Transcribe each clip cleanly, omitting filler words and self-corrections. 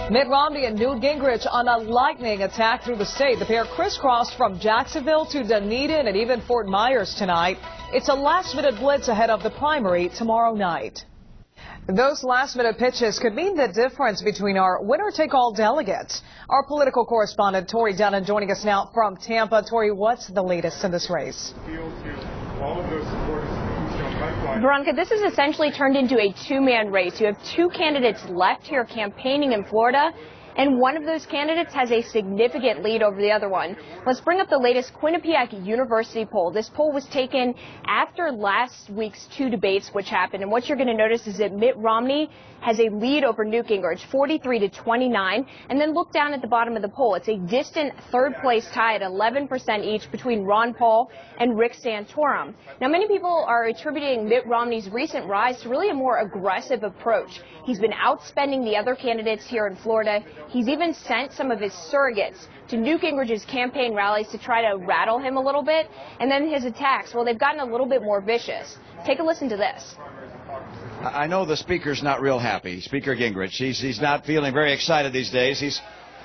Mitt Romney and Newt Gingrich on a lightning attack through the state. The pair crisscrossed from Jacksonville to Dunedin and even Fort Myers tonight. It's a last-minute blitz ahead of the primary tomorrow night. Those last-minute pitches could mean the difference between our winner-take-all delegates. Our political correspondent, Tori Dunn, joining us now from Tampa. Tori, what's the latest in this race? Veronica, this has essentially turned into a two-man race. You have two candidates left here campaigning in Florida, and one of those candidates has a significant lead over the other one. Let's bring up the latest Quinnipiac University poll. This poll was taken after last week's two debates which happened, and what you're going to notice is that Mitt Romney has a lead over Newt Gingrich, 43-29, and then look down at the bottom of the poll. It's a distant third-place tie at 11% each between Ron Paul and Rick Santorum. Now, many people are attributing Mitt Romney's recent rise to really a more aggressive approach. He's been outspending the other candidates here in Florida. He's even sent some of his surrogates to Newt Gingrich's campaign rallies to try to rattle him a little bit. And then his attacks, well, they've gotten a little bit more vicious. Take a listen to this. I know the speaker's not real happy, Speaker Gingrich. He's not feeling very excited these days.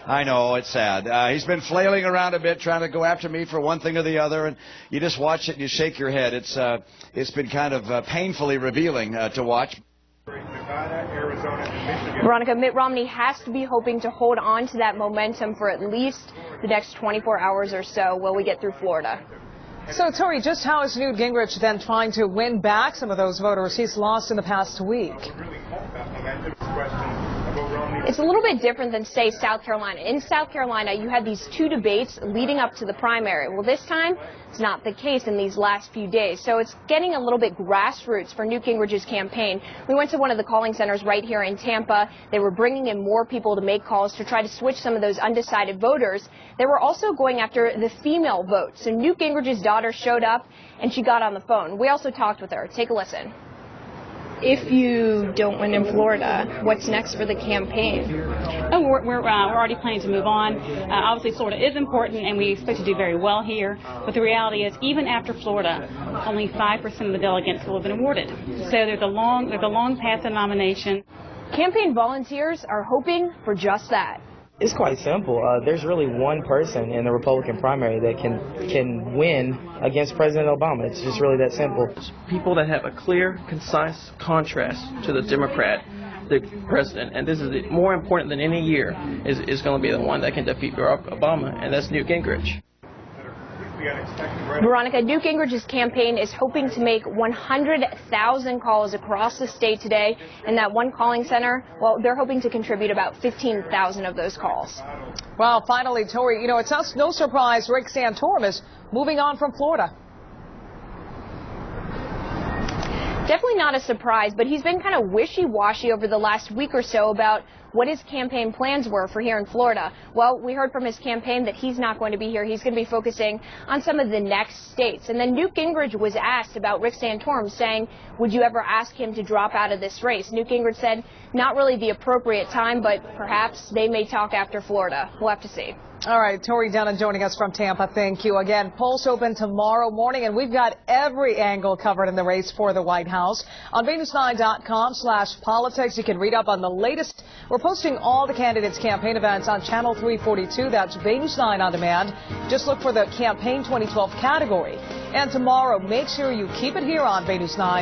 I know, it's sad. He's been flailing around a bit, trying to go after me for one thing or the other, and you just watch it and you shake your head. It's been kind of painfully revealing to watch. Veronica, Mitt Romney has to be hoping to hold on to that momentum for at least the next 24 hours or so while we get through Florida. So, Tori, just how is Newt Gingrich then trying to win back some of those voters he's lost in the past week? It's a little bit different than, say, South Carolina. In South Carolina, you had these two debates leading up to the primary. Well, this time, it's not the case in these last few days. So it's getting a little bit grassroots for Newt Gingrich's campaign. We went to one of the calling centers right here in Tampa. They were bringing in more people to make calls to try to switch some of those undecided voters. They were also going after the female vote. So Newt Gingrich's daughter showed up, and she got on the phone. We also talked with her. Take a listen. If you don't win in Florida, what's next for the campaign? Oh, we're already planning to move on. Obviously, Florida is important, and we expect to do very well here. But the reality is, even after Florida, only 5% of the delegates will have been awarded. So there's a long path to nomination. Campaign volunteers are hoping for just that. It's quite simple. There's really one person in the Republican primary that can win against President Obama. It's just really that simple. People that have a clear, concise contrast to the Democrat, the president, and this is more important than any year, is going to be the one that can defeat Barack Obama, and that's Newt Gingrich. Veronica, Newt Gingrich's campaign is hoping to make 100,000 calls across the state today. And that one calling center, well, they're hoping to contribute about 15,000 of those calls. Well, finally, Tori, it's no surprise Rick Santorum is moving on from Florida. Definitely not a surprise, but he's been kind of wishy-washy over the last week or so about what his campaign plans were for here in Florida. Well, we heard from his campaign that he's not going to be here. He's going to be focusing on some of the next states. And then Newt Gingrich was asked about Rick Santorum, saying, would you ever ask him to drop out of this race? Newt Gingrich said, not really the appropriate time, but perhaps they may talk after Florida. We'll have to see. All right, Tori Dunn joining us from Tampa. Thank you. Again, polls open tomorrow morning, and we've got every angle covered in the race for the White House. On VayNews9.com/politics, you can read up on the latest. We're posting all the candidates' campaign events on Channel 342. That's VayNews 9 on demand. Just look for the Campaign 2012 category. And tomorrow, make sure you keep it here on VayNews 9.